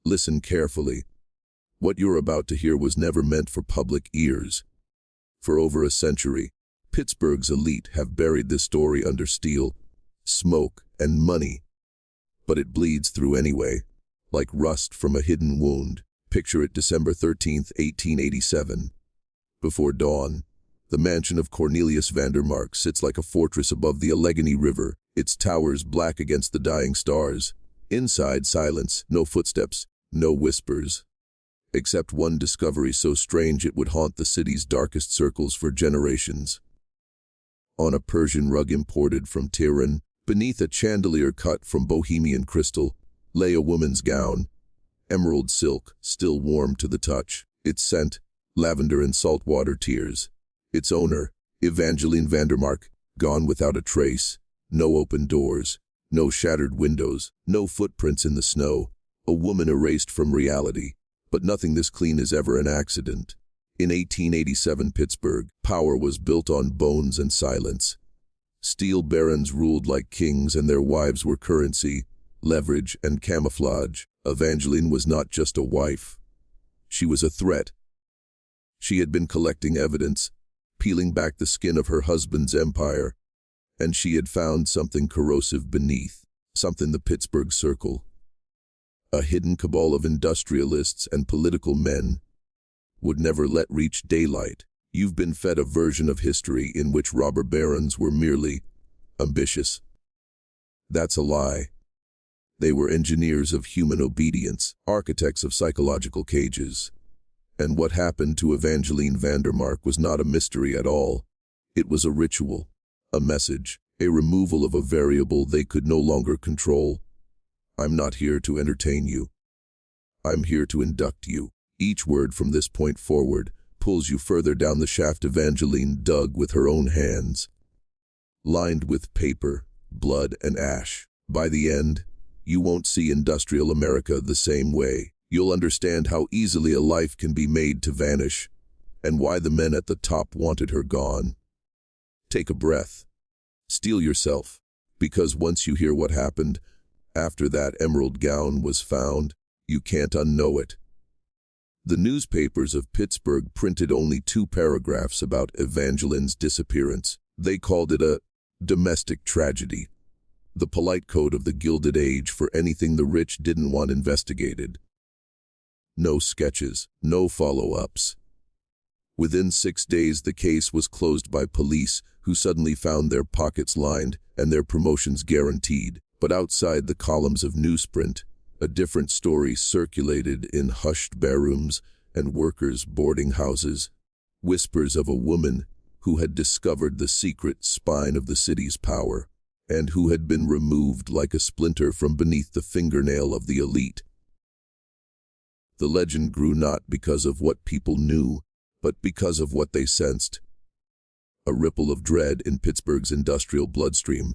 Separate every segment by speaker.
Speaker 1: Listen carefully. What you're about to hear was never meant for public ears. For over a century, Pittsburgh's elite have buried this story under steel, smoke, and money. But it bleeds through anyway, like rust from a hidden wound. Picture it: December 13th, 1887. Before dawn, the mansion of Cornelius Vandermark sits like a fortress above the Allegheny River, its towers black against the dying stars. Inside, silence, no footsteps, no whispers. Except one discovery so strange it would haunt the city's darkest circles for generations. On a Persian rug imported from Tehran, beneath a chandelier cut from Bohemian crystal, lay a woman's gown, emerald silk, still warm to the touch. Its scent, lavender and saltwater tears. Its owner, Evangeline Vandermark, gone without a trace. No open doors, no shattered windows, no footprints in the snow. A woman erased from reality. But nothing this clean is ever an accident. In 1887 Pittsburgh, power was built on bones and silence. Steel barons ruled like kings and their wives were currency, leverage, and camouflage. Evangeline was not just a wife. She was a threat. She had been collecting evidence, peeling back the skin of her husband's empire, and she had found something corrosive beneath, something the Pittsburgh Circle. A hidden cabal of industrialists and political men would never let reach daylight. You've been fed a version of history in which robber barons were merely ambitious. That's a lie. They were engineers of human obedience, architects of psychological cages. And what happened to Evangeline Vandermark was not a mystery at all. It was a ritual, a message, a removal of a variable they could no longer control. I'm not here to entertain you. I'm here to induct you. Each word from this point forward pulls you further down the shaft Evangeline dug with her own hands. Lined with paper, blood, and ash. By the end, you won't see industrial America the same way. You'll understand how easily a life can be made to vanish, and why the men at the top wanted her gone. Take a breath. Steel yourself, because once you hear what happened, after that emerald gown was found, you can't unknow it. The newspapers of Pittsburgh printed only 2 paragraphs about Evangeline's disappearance. They called it a domestic tragedy, the polite code of the Gilded Age for anything the rich didn't want investigated. No sketches, no follow-ups. Within 6 days, the case was closed by police, who suddenly found their pockets lined and their promotions guaranteed. But outside the columns of newsprint, a different story circulated in hushed barrooms and workers' boarding houses. Whispers of a woman who had discovered the secret spine of the city's power, and who had been removed like a splinter from beneath the fingernail of the elite. The legend grew not because of what people knew, but because of what they sensed. A ripple of dread in Pittsburgh's industrial bloodstream.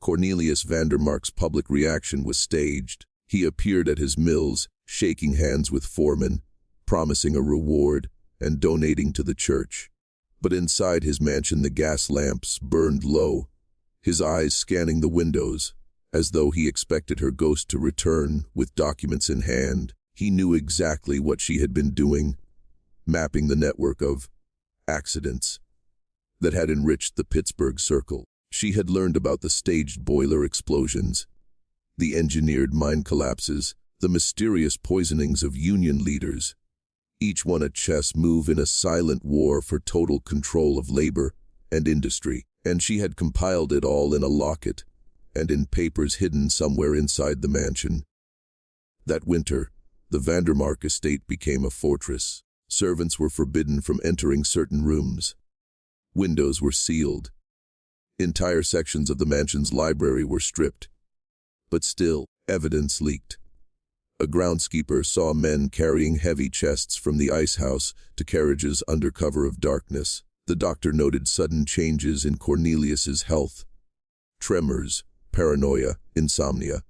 Speaker 1: Cornelius Vandermark's public reaction was staged. He appeared at his mills, shaking hands with foremen, promising a reward, and donating to the church. But inside his mansion the gas lamps burned low, his eyes scanning the windows, as though he expected her ghost to return with documents in hand. He knew exactly what she had been doing, mapping the network of accidents that had enriched the Pittsburgh Circle. She had learned about the staged boiler explosions, the engineered mine collapses, the mysterious poisonings of union leaders, each one a chess move in a silent war for total control of labor and industry. And she had compiled it all in a locket and in papers hidden somewhere inside the mansion. That winter, the Vandermark estate became a fortress. Servants were forbidden from entering certain rooms. Windows were sealed. Entire sections of the mansion's library were stripped. But still, evidence leaked. A groundskeeper saw men carrying heavy chests from the ice house to carriages under cover of darkness. The doctor noted sudden changes in Cornelius's health. Tremors, paranoia, insomnia.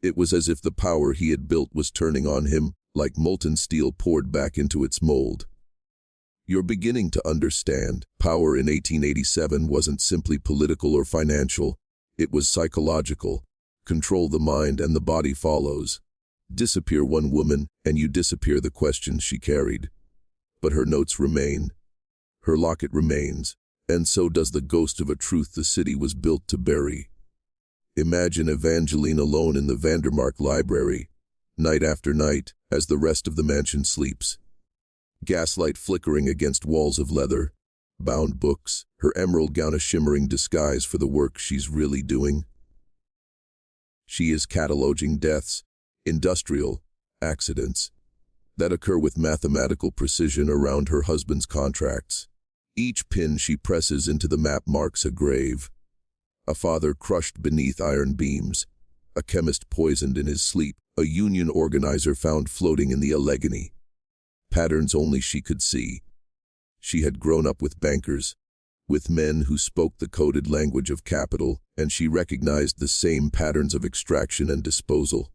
Speaker 1: It was as if the power he had built was turning on him, like molten steel poured back into its mold. You're beginning to understand. Power in 1887 wasn't simply political or financial. It was psychological. Control the mind and the body follows. Disappear one woman, and you disappear the questions she carried. But her notes remain. Her locket remains, and so does the ghost of a truth the city was built to bury. Imagine Evangeline alone in the Vandermark library, night after night, as the rest of the mansion sleeps. Gaslight flickering against walls of leather, bound books, her emerald gown a shimmering disguise for the work she's really doing. She is cataloging deaths, industrial accidents, that occur with mathematical precision around her husband's contracts. Each pin she presses into the map marks a grave. A father crushed beneath iron beams, a chemist poisoned in his sleep, a union organizer found floating in the Allegheny. Patterns only she could see. She had grown up with bankers, with men who spoke the coded language of capital, and she recognized the same patterns of extraction and disposal.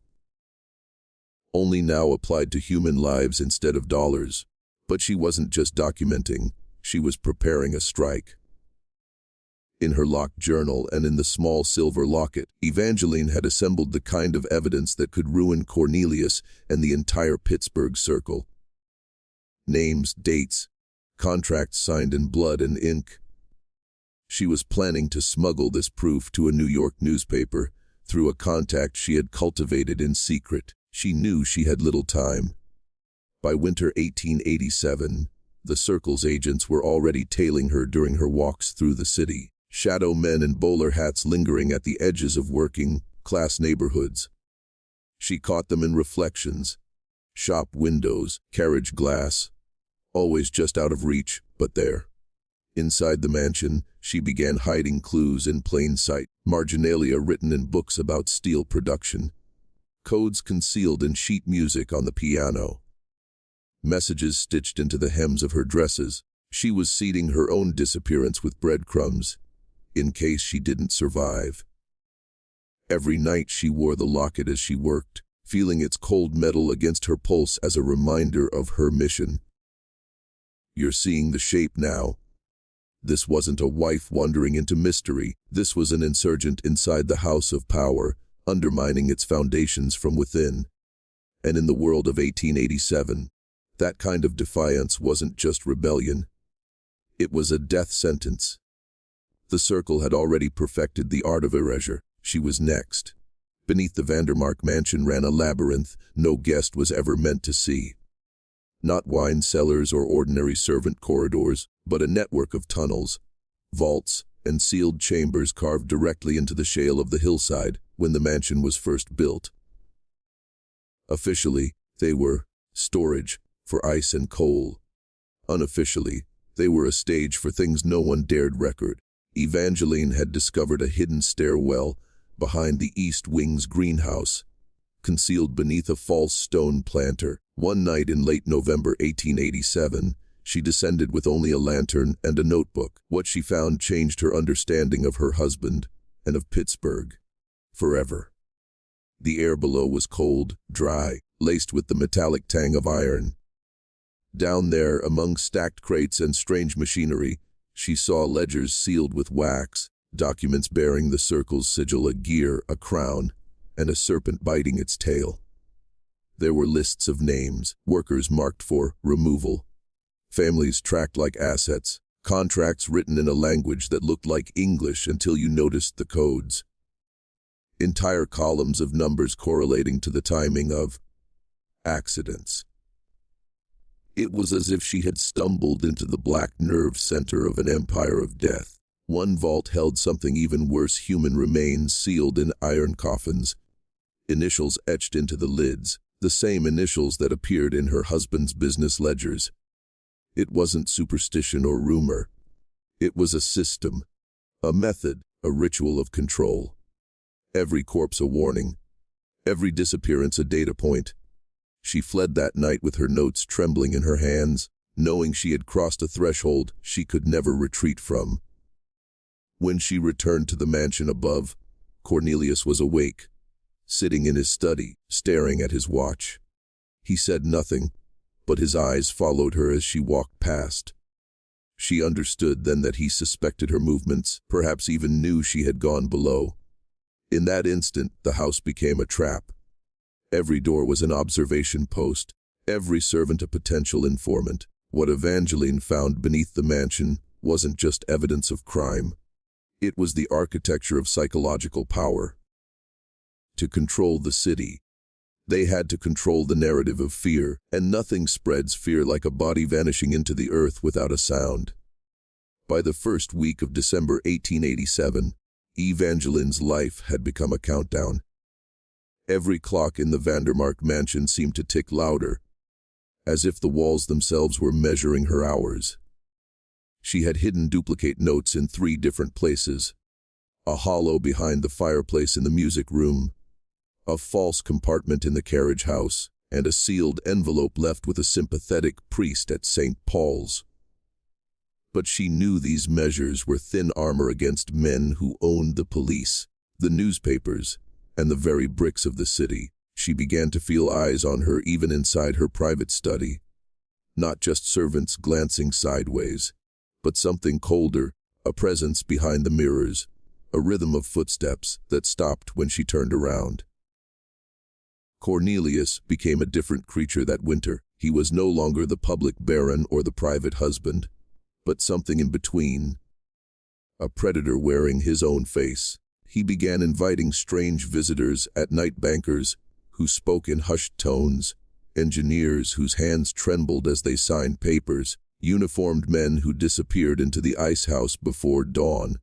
Speaker 1: Only now applied to human lives instead of dollars. But she wasn't just documenting, she was preparing a strike. In her locked journal and in the small silver locket, Evangeline had assembled the kind of evidence that could ruin Cornelius and the entire Pittsburgh circle. Names, dates, contracts signed in blood and ink. She was planning to smuggle this proof to a New York newspaper through a contact she had cultivated in secret. She knew she had little time. By winter 1887, the circle's agents were already tailing her during her walks through the city. Shadow men in bowler hats lingering at the edges of working-class neighborhoods. She caught them in reflections, shop windows, carriage glass, always just out of reach, but there. Inside the mansion, she began hiding clues in plain sight, marginalia written in books about steel production, codes concealed in sheet music on the piano, messages stitched into the hems of her dresses. She was seeding her own disappearance with breadcrumbs, in case she didn't survive. Every night she wore the locket as she worked, feeling its cold metal against her pulse as a reminder of her mission. You're seeing the shape now. This wasn't a wife wandering into mystery. This was an insurgent inside the house of power, undermining its foundations from within. And in the world of 1887, that kind of defiance wasn't just rebellion. It was a death sentence. The circle had already perfected the art of erasure. She was next. Beneath the Vandermark mansion ran a labyrinth no guest was ever meant to see. Not wine cellars or ordinary servant corridors, but a network of tunnels, vaults, and sealed chambers carved directly into the shale of the hillside when the mansion was first built. Officially, they were storage for ice and coal. Unofficially, they were a stage for things no one dared record. Evangeline had discovered a hidden stairwell behind the East Wing's greenhouse, concealed beneath a false stone planter. One night in late November 1887, she descended with only a lantern and a notebook. What she found changed her understanding of her husband and of Pittsburgh forever. The air below was cold, dry, laced with the metallic tang of iron. Down there, among stacked crates and strange machinery, she saw ledgers sealed with wax, documents bearing the circle's sigil, a gear, a crown, and a serpent biting its tail. There were lists of names, workers marked for removal, families tracked like assets, contracts written in a language that looked like English until you noticed the codes. Entire columns of numbers correlating to the timing of accidents. It was as if she had stumbled into the black nerve center of an empire of death. One vault held something even worse: human remains sealed in iron coffins, initials etched into the lids, the same initials that appeared in her husband's business ledgers. It wasn't superstition or rumor. It was a system, a method, a ritual of control. Every corpse a warning, every disappearance a data point. She fled that night with her notes trembling in her hands, knowing she had crossed a threshold she could never retreat from. When she returned to the mansion above, Cornelius was awake, sitting in his study, staring at his watch. He said nothing, but his eyes followed her as she walked past. She understood then that he suspected her movements, perhaps even knew she had gone below. In that instant, the house became a trap. Every door was an observation post, every servant a potential informant. What Evangeline found beneath the mansion wasn't just evidence of crime. It was the architecture of psychological power. To control the city, they had to control the narrative of fear, and nothing spreads fear like a body vanishing into the earth without a sound. By the first week of December 1887, Evangeline's life had become a countdown. Every clock in the Vandermark mansion seemed to tick louder, as if the walls themselves were measuring her hours. She had hidden duplicate notes in 3 different places: a hollow behind the fireplace in the music room, a false compartment in the carriage house, and a sealed envelope left with a sympathetic priest at St. Paul's. But she knew these measures were thin armor against men who owned the police, the newspapers, and the very bricks of the city. She began to feel eyes on her even inside her private study. Not just servants glancing sideways, but something colder, a presence behind the mirrors, a rhythm of footsteps that stopped when she turned around. Cornelius became a different creature that winter. He was no longer the public baron or the private husband, but something in between. A predator wearing his own face. He began inviting strange visitors at night, bankers who spoke in hushed tones, engineers whose hands trembled as they signed papers, uniformed men who disappeared into the ice house before dawn.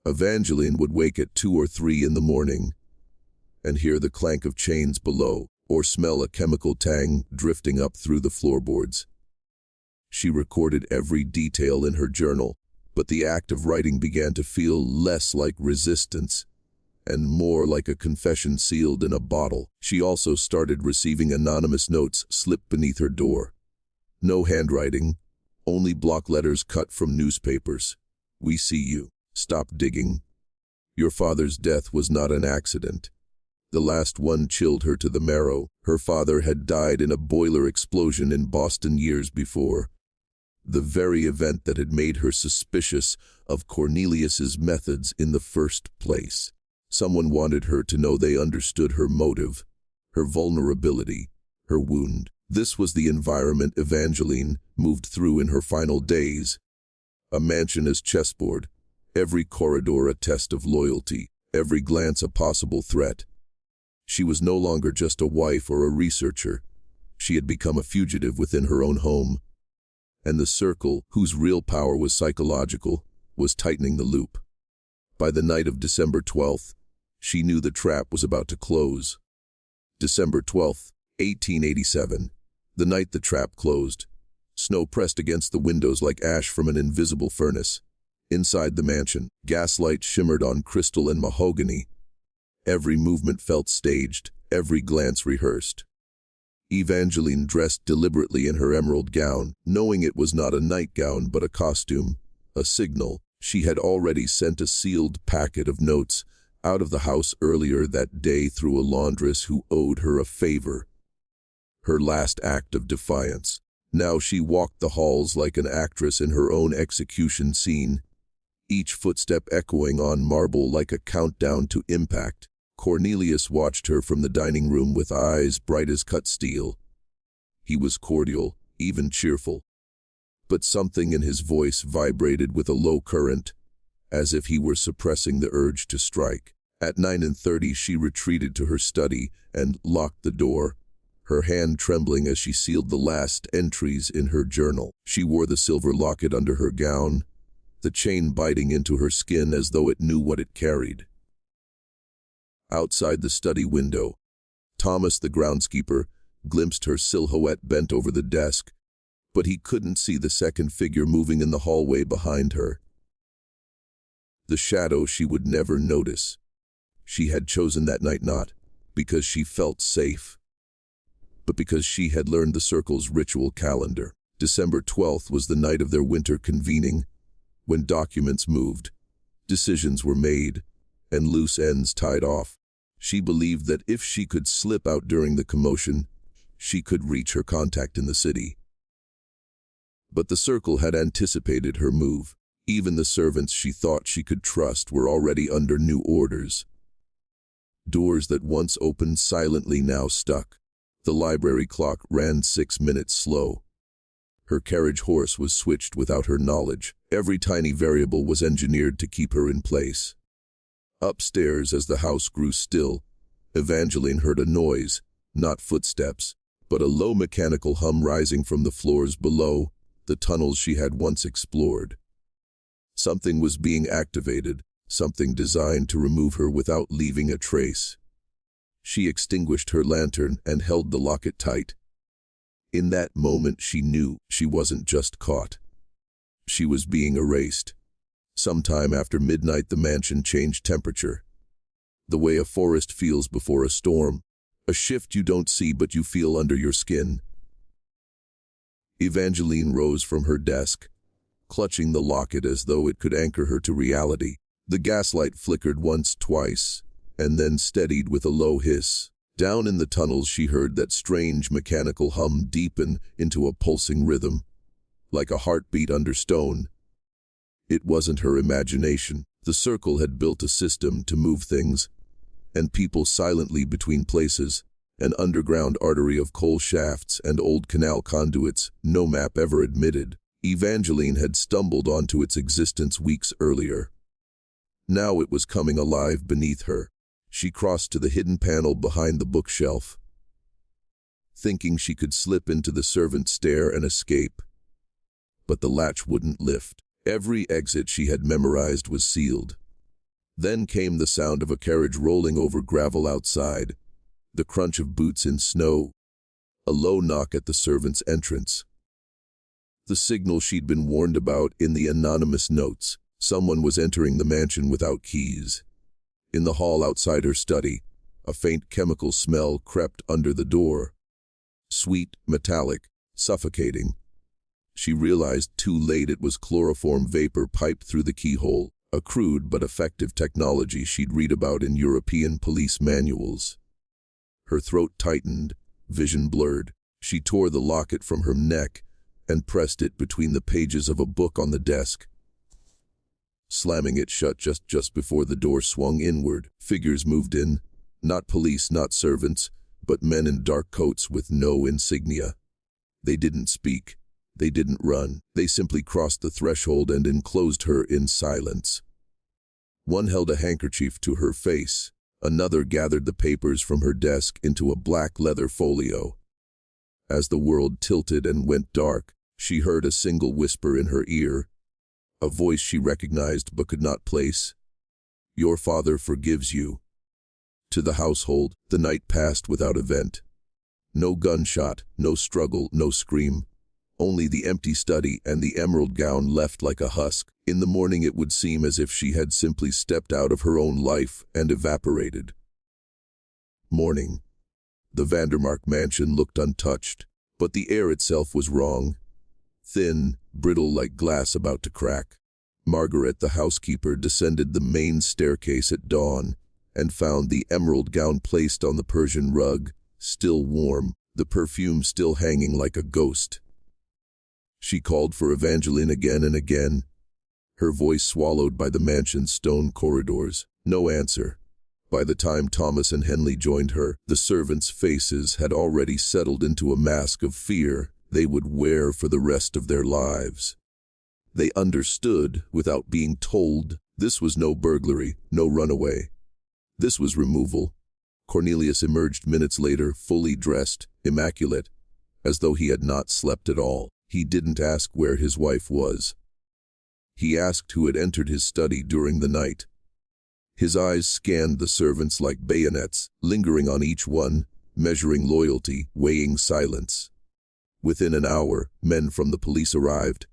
Speaker 1: Evangeline would wake at 2 or 3 in the morning and hear the clank of chains below, or smell a chemical tang drifting up through the floorboards. She recorded every detail in her journal, but the act of writing began to feel less like resistance and more like a confession sealed in a bottle. She also started receiving anonymous notes slipped beneath her door. No handwriting, only block letters cut from newspapers. "We see you. Stop digging. Your father's death was not an accident." The last one chilled her to the marrow. Her father had died in a boiler explosion in Boston years before. The very event that had made her suspicious of Cornelius's methods in the first place. Someone wanted her to know they understood her motive, her vulnerability, her wound. This was the environment Evangeline moved through in her final days. A mansion as chessboard, every corridor a test of loyalty, every glance a possible threat. She was no longer just a wife or a researcher. She had become a fugitive within her own home. And the circle, whose real power was psychological, was tightening the loop. By the night of December 12th, she knew the trap was about to close. December 12th, 1887. The night the trap closed. Snow pressed against the windows like ash from an invisible furnace. Inside the mansion, gaslight shimmered on crystal and mahogany. Every movement felt staged, every glance rehearsed. Evangeline dressed deliberately in her emerald gown, knowing it was not a nightgown but a costume, a signal. She had already sent a sealed packet of notes out of the house earlier that day through a laundress who owed her a favor. Her last act of defiance. Now she walked the halls like an actress in her own execution scene, each footstep echoing on marble like a countdown to impact. Cornelius watched her from the dining room with eyes bright as cut steel. He was cordial, even cheerful. But something in his voice vibrated with a low current, as if he were suppressing the urge to strike. At 9:30 she retreated to her study and locked the door, her hand trembling as she sealed the last entries in her journal. She wore the silver locket under her gown, the chain biting into her skin as though it knew what it carried. Outside the study window, Thomas the groundskeeper glimpsed her silhouette bent over the desk, but he couldn't see the second figure moving in the hallway behind her. The shadow she would never notice. She had chosen that night not because she felt safe, but because she had learned the circle's ritual calendar. December 12th was the night of their winter convening, when documents moved, decisions were made, and loose ends tied off. She believed that if she could slip out during the commotion, she could reach her contact in the city. But the circle had anticipated her move. Even the servants she thought she could trust were already under new orders. Doors that once opened silently now stuck. The library clock ran 6 minutes slow. Her carriage horse was switched without her knowledge. Every tiny variable was engineered to keep her in place. Upstairs, as the house grew still, Evangeline heard a noise, not footsteps, but a low mechanical hum rising from the floors below, the tunnels she had once explored. Something was being activated, something designed to remove her without leaving a trace. She extinguished her lantern and held the locket tight. In that moment she knew she wasn't just caught. She was being erased. Sometime after midnight the mansion changed temperature. The way a forest feels before a storm, a shift you don't see but you feel under your skin. Evangeline rose from her desk, clutching the locket as though it could anchor her to reality. The gaslight flickered once, twice, and then steadied with a low hiss. Down in the tunnels she heard that strange mechanical hum deepen into a pulsing rhythm, like a heartbeat under stone. It wasn't her imagination. The circle had built a system to move things, and people silently between places, an underground artery of coal shafts and old canal conduits no map ever admitted. Evangeline had stumbled onto its existence weeks earlier. Now it was coming alive beneath her. She crossed to the hidden panel behind the bookshelf, thinking she could slip into the servant stair and escape. But the latch wouldn't lift. Every exit she had memorized was sealed. Then came the sound of a carriage rolling over gravel outside, the crunch of boots in snow, a low knock at the servant's entrance. The signal she'd been warned about in the anonymous notes. Someone was entering the mansion without keys. In the hall outside her study, a faint chemical smell crept under the door. Sweet, metallic, suffocating. She realized too late it was chloroform vapor piped through the keyhole, a crude but effective technology she'd read about in European police manuals. Her throat tightened, vision blurred. She tore the locket from her neck and pressed it between the pages of a book on the desk, slamming it shut just before the door swung inward. Figures moved in, not police, not servants, but men in dark coats with no insignia. They didn't speak. They didn't run. They simply crossed the threshold and enclosed her in silence. One held a handkerchief to her face. Another gathered the papers from her desk into a black leather folio. As the world tilted and went dark, she heard a single whisper in her ear, a voice she recognized but could not place. "Your father forgives you." To the household, the night passed without event. No gunshot, no struggle, no scream. Only the empty study and the emerald gown left like a husk. In the morning it would seem as if she had simply stepped out of her own life and evaporated. Morning. The Vandermark mansion looked untouched, but the air itself was wrong. Thin, brittle like glass about to crack. Margaret, the housekeeper, descended the main staircase at dawn and found the emerald gown placed on the Persian rug, still warm, the perfume still hanging like a ghost. She called for Evangeline again and again, her voice swallowed by the mansion's stone corridors. No answer. By the time Thomas and Henley joined her, the servants' faces had already settled into a mask of fear they would wear for the rest of their lives. They understood, without being told, this was no burglary, no runaway. This was removal. Cornelius emerged minutes later, fully dressed, immaculate, as though he had not slept at all. He didn't ask where his wife was. He asked who had entered his study during the night. His eyes scanned the servants like bayonets, lingering on each one, measuring loyalty, weighing silence. Within an hour, men from the police arrived,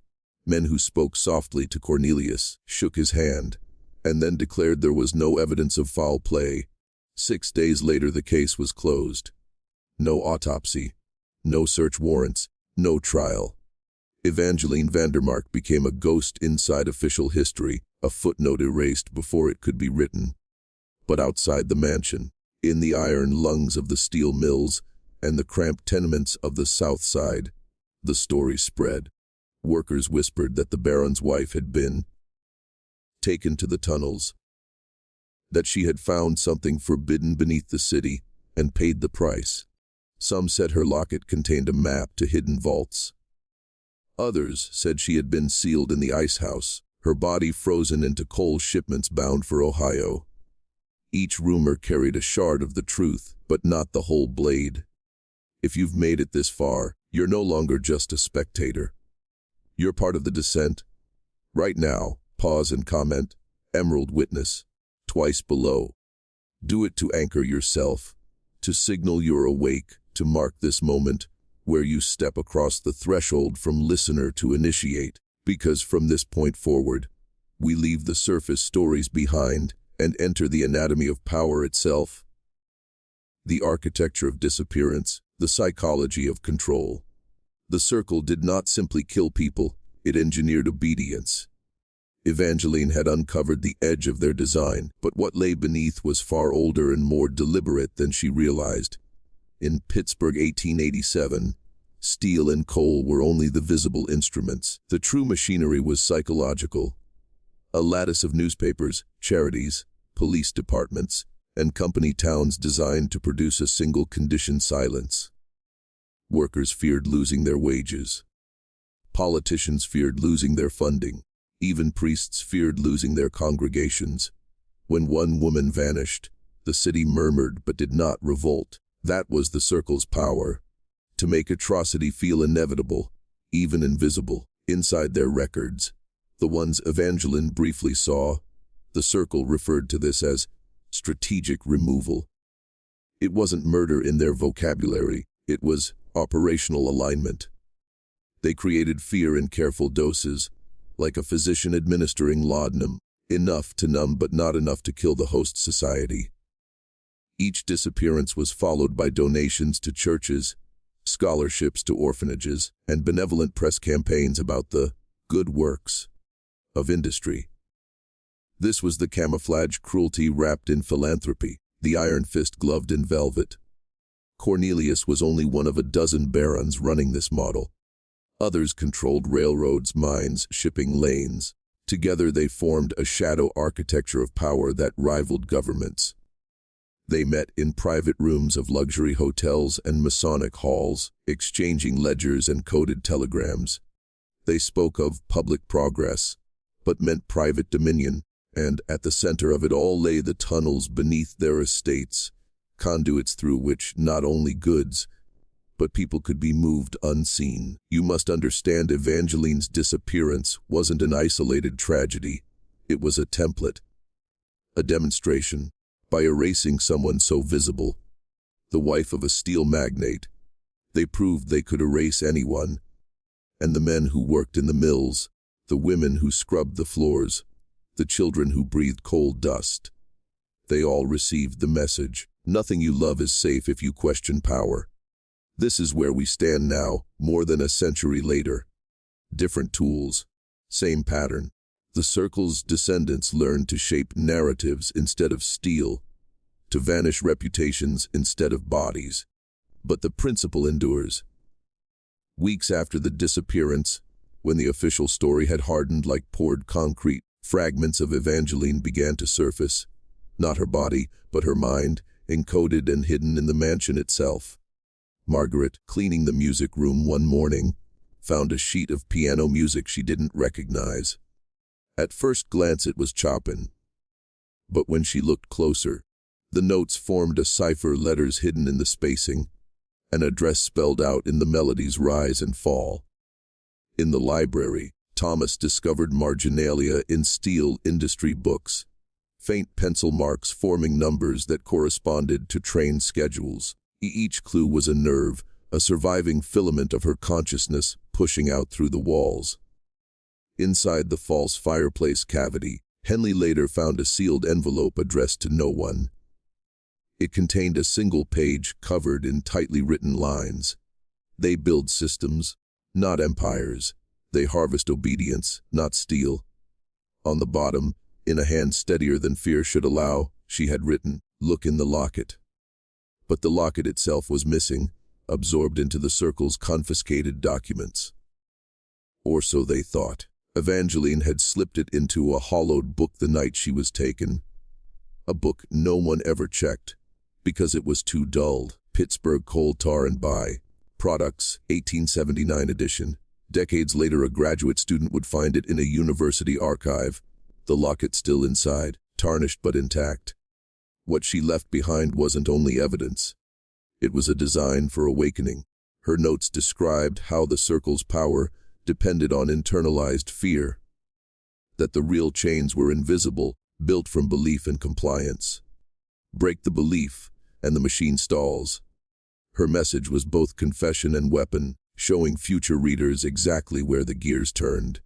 Speaker 1: men who spoke softly to Cornelius, shook his hand, and then declared there was no evidence of foul play. 6 days later the case was closed. No autopsy, no search warrants, no trial. Evangeline Vandermark became a ghost inside official history, a footnote erased before it could be written. But outside the mansion, in the iron lungs of the steel mills and the cramped tenements of the South Side, the story spread. Workers whispered that the Baron's wife had been taken to the tunnels. that she had found something forbidden beneath the city and paid the price. Some said her locket contained a map to hidden vaults. Others said she had been sealed in the ice house, her body frozen into coal shipments bound for Ohio. Each rumor carried a shard of the truth, but not the whole blade. If you've made it this far, you're no longer just a spectator. You're part of the descent. Right now, pause and comment, Emerald Witness, twice below. Do it to anchor yourself, to signal you're awake, to mark this moment where you step across the threshold from listener to initiate, because from this point forward, we leave the surface stories behind and enter the anatomy of power itself. The architecture of disappearance, the psychology of control. The circle did not simply kill people, it engineered obedience. Evangeline had uncovered the edge of their design, but what lay beneath was far older and more deliberate than she realized. In Pittsburgh 1887, steel and coal were only the visible instruments. The true machinery was psychological. A lattice of newspapers, charities, police departments, and company towns designed to produce a single condition: silence. Workers feared losing their wages. Politicians feared losing their funding. Even priests feared losing their congregations. When one woman vanished, the city murmured but did not revolt. That was the circle's power, to make atrocity feel inevitable, even invisible. Inside their records, the ones Evangeline briefly saw, the circle referred to this as strategic removal. It wasn't murder in their vocabulary, it was operational alignment. They created fear in careful doses, like a physician administering laudanum, enough to numb but not enough to kill the host society. Each disappearance was followed by donations to churches, scholarships to orphanages, and benevolent press campaigns about the good works of industry. This was the camouflage cruelty wrapped in philanthropy, the iron fist gloved in velvet. Cornelius was only one of a dozen barons running this model. Others controlled railroads, mines, shipping lanes. Together they formed a shadow architecture of power that rivaled governments. They met in private rooms of luxury hotels and Masonic halls, exchanging ledgers and coded telegrams. They spoke of public progress, but meant private dominion, and at the center of it all lay the tunnels beneath their estates, conduits through which not only goods, but people could be moved unseen. You must understand, Evangeline's disappearance wasn't an isolated tragedy. It was a template, a demonstration. By erasing someone so visible, the wife of a steel magnate, they proved they could erase anyone. And the men who worked in the mills, the women who scrubbed the floors, the children who breathed coal dust, they all received the message: nothing you love is safe if you question power. This is where we stand now, more than a century later. Different tools, same pattern. The circle's descendants learned to shape narratives instead of steel, to vanish reputations instead of bodies. But the principle endures. Weeks after the disappearance, when the official story had hardened like poured concrete, fragments of Evangeline began to surface. Not her body, but her mind, encoded and hidden in the mansion itself. Margaret, cleaning the music room one morning, found a sheet of piano music she didn't recognize. At first glance it was Chopin, but when she looked closer, the notes formed a cipher, letters hidden in the spacing, an address spelled out in the melody's rise and fall. In the library, Thomas discovered marginalia in steel industry books, faint pencil marks forming numbers that corresponded to train schedules. Each clue was a nerve, a surviving filament of her consciousness pushing out through the walls. Inside the false fireplace cavity, Henley later found a sealed envelope addressed to no one. It contained a single page covered in tightly written lines. They build systems, not empires. They harvest obedience, not steel. On the bottom, in a hand steadier than fear should allow, she had written, "Look in the locket." But the locket itself was missing, absorbed into the circle's confiscated documents. Or so they thought. Evangeline had slipped it into a hollowed book the night she was taken. a book no one ever checked, because it was too dull. Pittsburgh Coal Tar and Buy. Products, 1879 edition. Decades later, a graduate student would find it in a university archive, the locket still inside, tarnished but intact. What she left behind wasn't only evidence. It was a design for awakening. Her notes described how the circle's power depended on internalized fear, that the real chains were invisible, built from belief and compliance. Break the belief, and the machine stalls. Her message was both confession and weapon, showing future readers exactly where the gears turned.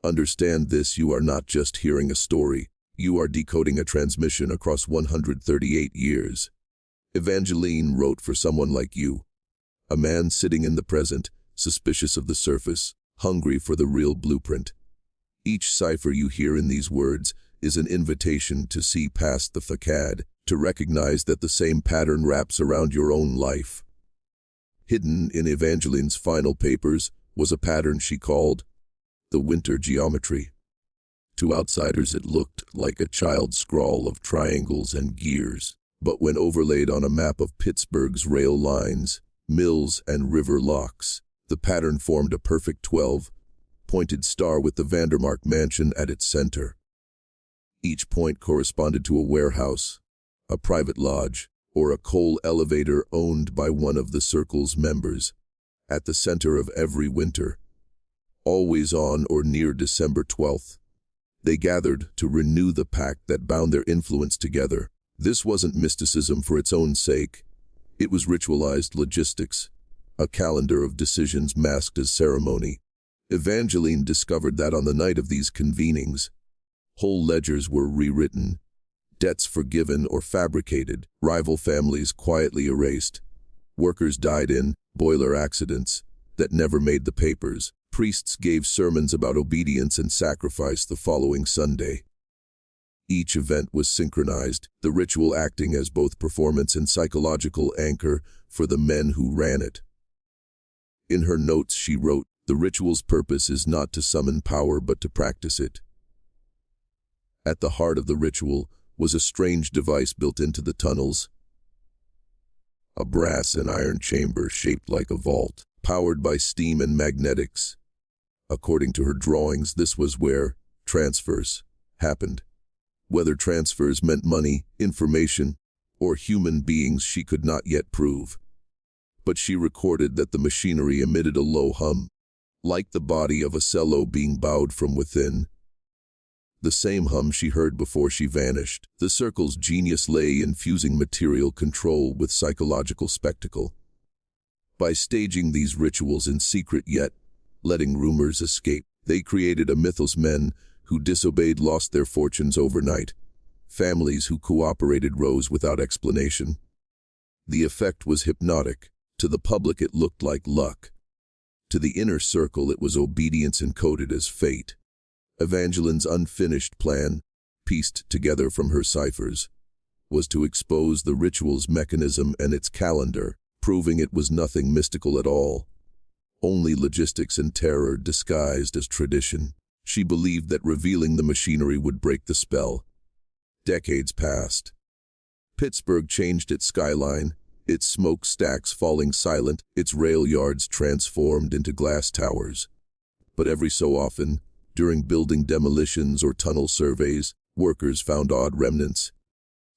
Speaker 1: Understand this: you are not just hearing a story, you are decoding a transmission across 138 years. Evangeline wrote for someone like you, a man sitting in the present, suspicious of the surface, hungry for the real blueprint. Each cipher you hear in these words is an invitation to see past the facade, to recognize that the same pattern wraps around your own life. Hidden in Evangeline's final papers was a pattern she called the winter geometry. To outsiders it looked like a child's scrawl of triangles and gears, but when overlaid on a map of Pittsburgh's rail lines, mills, and river locks, the pattern formed a perfect 12-pointed star with the Vandermark mansion at its center. Each point corresponded to a warehouse, a private lodge, or a coal elevator owned by one of the circle's members. At the center of every winter, always on or near December 12th, they gathered to renew the pact that bound their influence together. This wasn't mysticism for its own sake. It was ritualized logistics, a calendar of decisions masked as ceremony. Evangeline discovered that on the night of these convenings, whole ledgers were rewritten, debts forgiven or fabricated, rival families quietly erased, workers died in boiler accidents that never made the papers, priests gave sermons about obedience and sacrifice the following Sunday. Each event was synchronized, the ritual acting as both performance and psychological anchor for the men who ran it. In her notes she wrote, "The ritual's purpose is not to summon power but to practice it." At the heart of the ritual was a strange device built into the tunnels, a brass and iron chamber shaped like a vault, powered by steam and magnetics. According to her drawings, this was where transfers happened. Whether transfers meant money, information, or human beings she could not yet prove. But she recorded that the machinery emitted a low hum, like the body of a cello being bowed from within. The same hum she heard before she vanished. The circle's genius lay in fusing material control with psychological spectacle. By staging these rituals in secret yet letting rumors escape, they created a mythos. Men who disobeyed lost their fortunes overnight. Families who cooperated rose without explanation. The effect was hypnotic. To the public it looked like luck. To the inner circle it was obedience encoded as fate. Evangeline's unfinished plan, pieced together from her ciphers, was to expose the ritual's mechanism and its calendar, proving it was nothing mystical at all, only logistics and terror disguised as tradition. She believed that revealing the machinery would break the spell. Decades passed. Pittsburgh changed its skyline, its smokestacks falling silent, its rail yards transformed into glass towers. But every so often, during building demolitions or tunnel surveys, workers found odd remnants.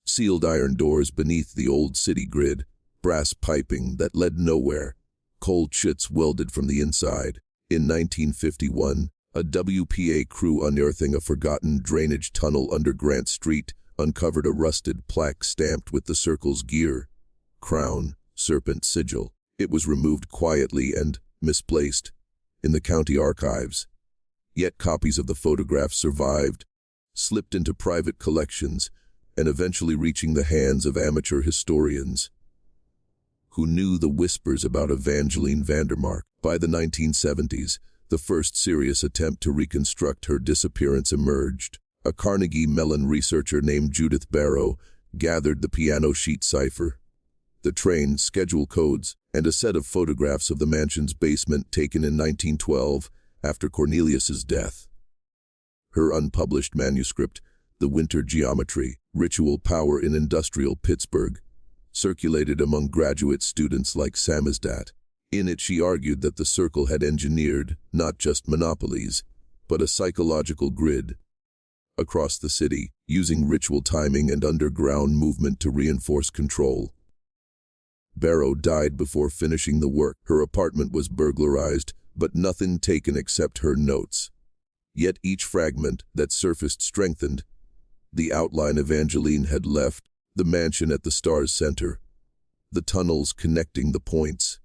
Speaker 1: Sealed iron doors beneath the old city grid, brass piping that led nowhere, cold chutes welded from the inside. In 1951, a WPA crew unearthing a forgotten drainage tunnel under Grant Street uncovered a rusted plaque stamped with the circle's gear, crown, serpent sigil. It was removed quietly and misplaced in the county archives. Yet copies of the photographs survived, slipped into private collections, and eventually reaching the hands of amateur historians who knew the whispers about Evangeline Vandermark. By the 1970s, the first serious attempt to reconstruct her disappearance emerged. A Carnegie Mellon researcher named Judith Barrow gathered the piano sheet cipher, the train schedule codes, and a set of photographs of the mansion's basement taken in 1912 after Cornelius's death. Her unpublished manuscript, The Winter Geometry, Ritual Power in Industrial Pittsburgh, circulated among graduate students like Samizdat. In it she argued that the circle had engineered not just monopolies, but a psychological grid across the city, using ritual timing and underground movement to reinforce control. Barrow died before finishing the work. Her apartment was burglarized, but nothing taken except her notes. Yet each fragment that surfaced strengthened the outline Evangeline had left, the mansion at the star's center, the tunnels connecting the points,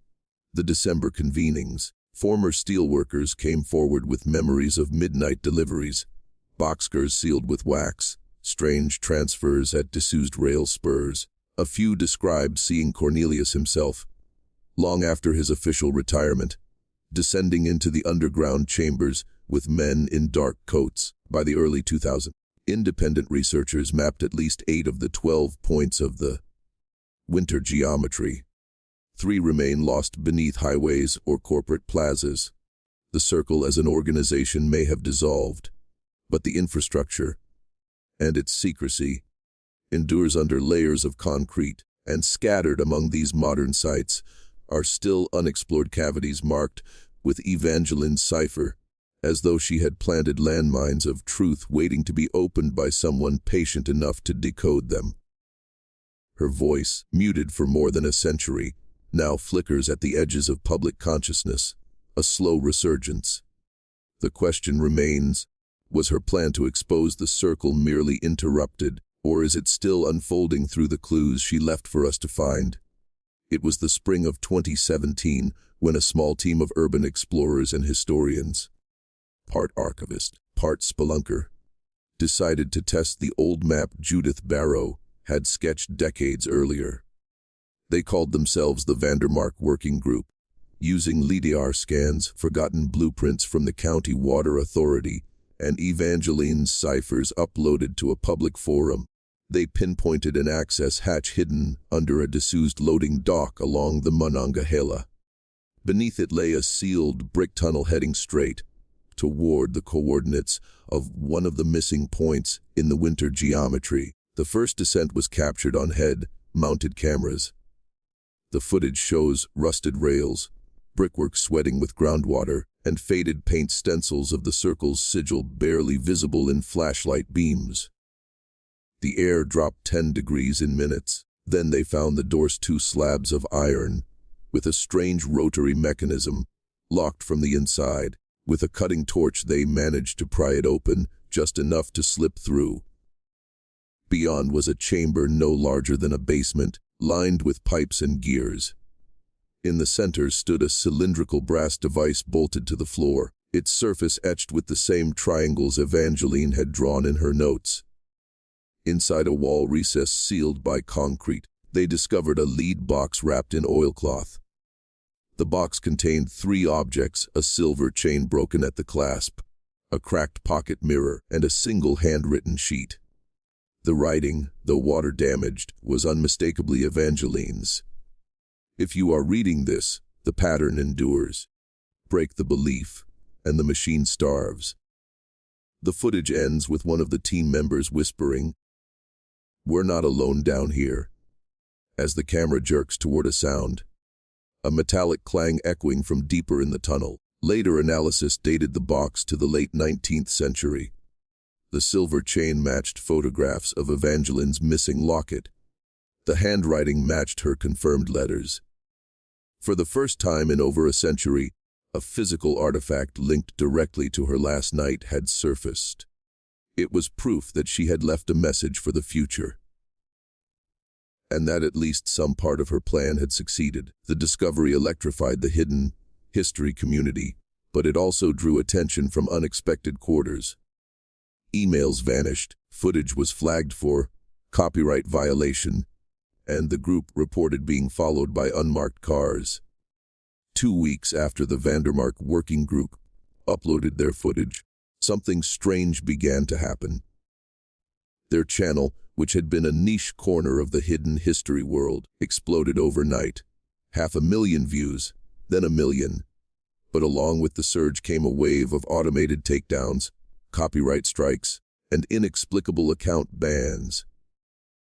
Speaker 1: the December convenings. Former steelworkers came forward with memories of midnight deliveries, boxcars sealed with wax, strange transfers at disused rail spurs. A few described seeing Cornelius himself, long after his official retirement, descending into the underground chambers with men in dark coats. By the early 2000s, independent researchers mapped at least 8 of the 12 points of the winter geometry. 3 remain lost beneath highways or corporate plazas. The circle as an organization may have dissolved, but the infrastructure and its secrecy endures under layers of concrete, and scattered among these modern sites are still unexplored cavities marked with Evangeline's cipher, as though she had planted landmines of truth waiting to be opened by someone patient enough to decode them. Her voice, muted for more than a century, now flickers at the edges of public consciousness, a slow resurgence. The question remains, was her plan to expose the circle merely interrupted, or is it still unfolding through the clues she left for us to find? It was the spring of 2017 when a small team of urban explorers and historians, part archivist, part spelunker, decided to test the old map Judith Barrow had sketched decades earlier. They called themselves the Vandermark Working Group, using LIDAR scans, forgotten blueprints from the County Water Authority, and Evangeline's ciphers uploaded to a public forum. They pinpointed an access hatch hidden under a disused loading dock along the Monongahela. Beneath it lay a sealed brick tunnel heading straight toward the coordinates of one of the missing points in the winter geometry. The first descent was captured on head-mounted cameras. The footage shows rusted rails, brickwork sweating with groundwater, and faded paint stencils of the circle's sigil barely visible in flashlight beams. The air dropped 10 degrees in minutes. Then they found the door's 2 slabs of iron, with a strange rotary mechanism, locked from the inside. With a cutting torch they managed to pry it open, just enough to slip through. Beyond was a chamber no larger than a basement, lined with pipes and gears. In the center stood a cylindrical brass device bolted to the floor, its surface etched with the same triangles Evangeline had drawn in her notes. Inside a wall recess sealed by concrete, they discovered a lead box wrapped in oilcloth. The box contained 3 objects: a silver chain broken at the clasp, a cracked pocket mirror, and a single handwritten sheet. The writing, though water-damaged, was unmistakably Evangeline's. If you are reading this, the pattern endures. Break the belief, and the machine starves. The footage ends with one of the team members whispering, "We're not alone down here," as the camera jerks toward a sound, a metallic clang echoing from deeper in the tunnel. Later analysis dated the box to the late 19th century. The silver chain matched photographs of Evangeline's missing locket. The handwriting matched her confirmed letters. For the first time in over a century, a physical artifact linked directly to her last night had surfaced. It was proof that she had left a message for the future, and that at least some part of her plan had succeeded. The discovery electrified the hidden history community, but it also drew attention from unexpected quarters. Emails vanished, footage was flagged for copyright violation, and the group reported being followed by unmarked cars. 2 weeks after the Vandermark Working Group uploaded their footage, something strange began to happen. Their channel, which had been a niche corner of the hidden history world, exploded overnight. 500,000 views, then 1 million. But along with the surge came a wave of automated takedowns, copyright strikes, and inexplicable account bans.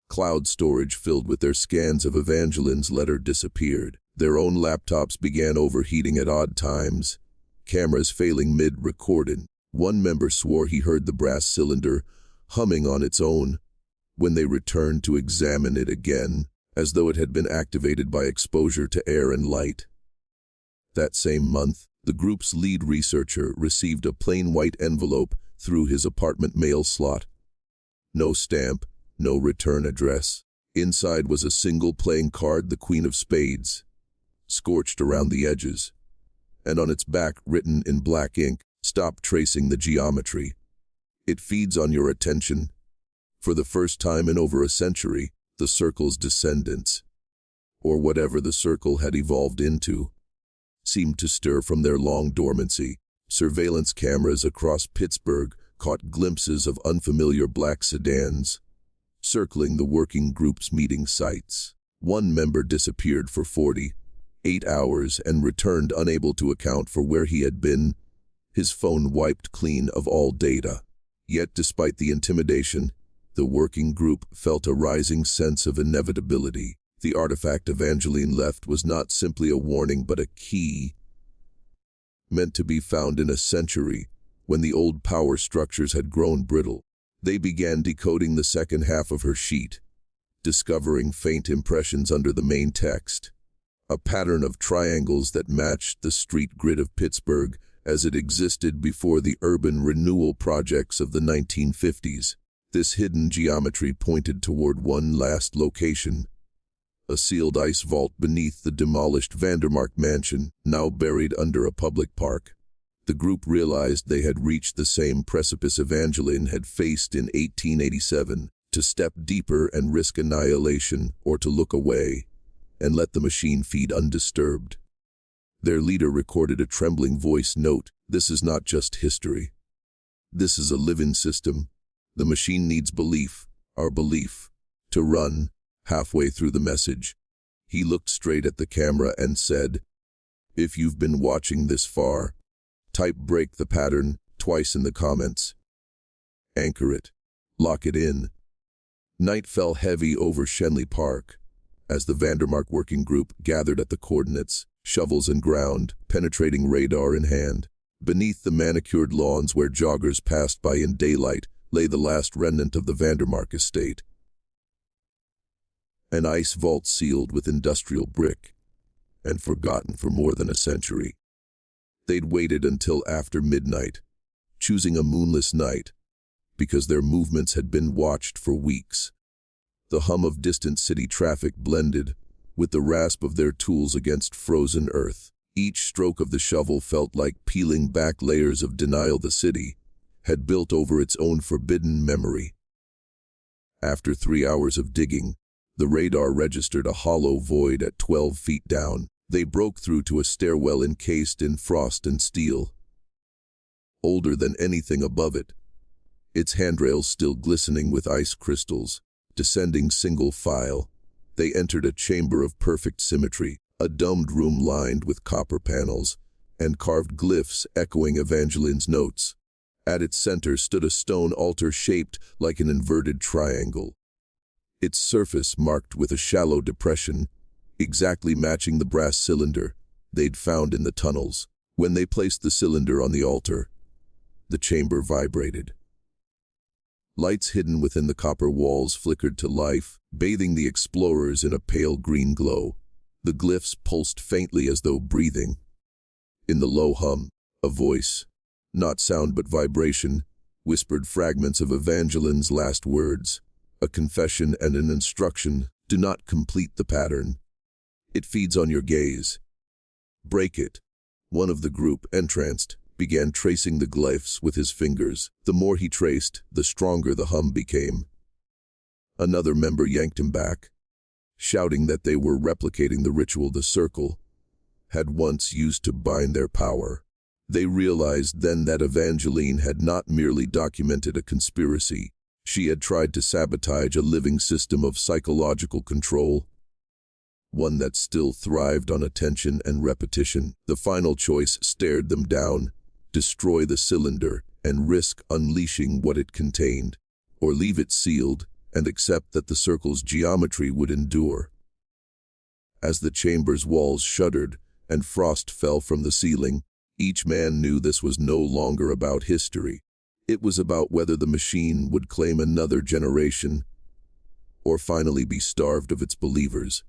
Speaker 1: Cloud storage filled with their scans of Evangeline's letter disappeared. Their own laptops began overheating at odd times, cameras failing mid-recording. One member swore he heard the brass cylinder humming on its own when they returned to examine it again, as though it had been activated by exposure to air and light. That same month, the group's lead researcher received a plain white envelope through his apartment mail slot. No stamp, no return address. Inside was a single playing card, the Queen of Spades, scorched around the edges, and on its back written in black ink, "Stop tracing the geometry. It feeds on your attention." For the first time in over a century, the circle's descendants, or whatever the circle had evolved into, seemed to stir from their long dormancy. Surveillance cameras across Pittsburgh caught glimpses of unfamiliar black sedans circling the working group's meeting sites. One member disappeared for 48 hours and returned unable to account for where he had been, his phone wiped clean of all data. Yet despite the intimidation, the working group felt a rising sense of inevitability. The artifact Evangeline left was not simply a warning but a key, meant to be found in a century when the old power structures had grown brittle. They began decoding the second half of her sheet, discovering faint impressions under the main text, a pattern of triangles that matched the street grid of Pittsburgh as it existed before the urban renewal projects of the 1950s. This hidden geometry pointed toward one last location, a sealed ice vault beneath the demolished Vandermark mansion, now buried under a public park. The group realized they had reached the same precipice Evangeline had faced in 1887, to step deeper and risk annihilation, or to look away and let the machine feed undisturbed. Their leader recorded a trembling voice note, "This is not just history. This is a living system. The machine needs belief, our belief, to run." Halfway through the message, he looked straight at the camera and said, "If you've been watching this far, type break the pattern twice in the comments. Anchor it. Lock it in." Night fell heavy over Shenley Park as the Vandermark working group gathered at the coordinates, shovels and ground, penetrating radar in hand. Beneath the manicured lawns where joggers passed by in daylight lay the last remnant of the Vandermark estate. An ice vault sealed with industrial brick, and forgotten for more than a century. They'd waited until after midnight, choosing a moonless night, because their movements had been watched for weeks. The hum of distant city traffic blended with the rasp of their tools against frozen earth. Each stroke of the shovel felt like peeling back layers of denial the city had built over its own forbidden memory. After 3 hours of digging, the radar registered a hollow void at 12 feet down. They broke through to a stairwell encased in frost and steel, older than anything above it, its handrails still glistening with ice crystals. Descending single file, they entered a chamber of perfect symmetry, a domed room lined with copper panels and carved glyphs echoing Evangeline's notes. At its center stood a stone altar shaped like an inverted triangle, its surface marked with a shallow depression, exactly matching the brass cylinder they'd found in the tunnels. When they placed the cylinder on the altar, the chamber vibrated. Lights hidden within the copper walls flickered to life, bathing the explorers in a pale green glow. The glyphs pulsed faintly as though breathing. In the low hum, a voice, not sound but vibration, whispered fragments of Evangeline's last words, a confession and an instruction: do not complete the pattern. It feeds on your gaze. Break it. One of the group, entranced, began tracing the glyphs with his fingers. The more he traced, the stronger the hum became. Another member yanked him back, shouting that they were replicating the ritual the circle had once used to bind their power. They realized then that Evangeline had not merely documented a conspiracy. She had tried to sabotage a living system of psychological control, one that still thrived on attention and repetition. The final choice stared them down: destroy the cylinder, and risk unleashing what it contained, or leave it sealed and accept that the circle's geometry would endure. As the chamber's walls shuddered and frost fell from the ceiling, each man knew this was no longer about history. It was about whether the machine would claim another generation or finally be starved of its believers.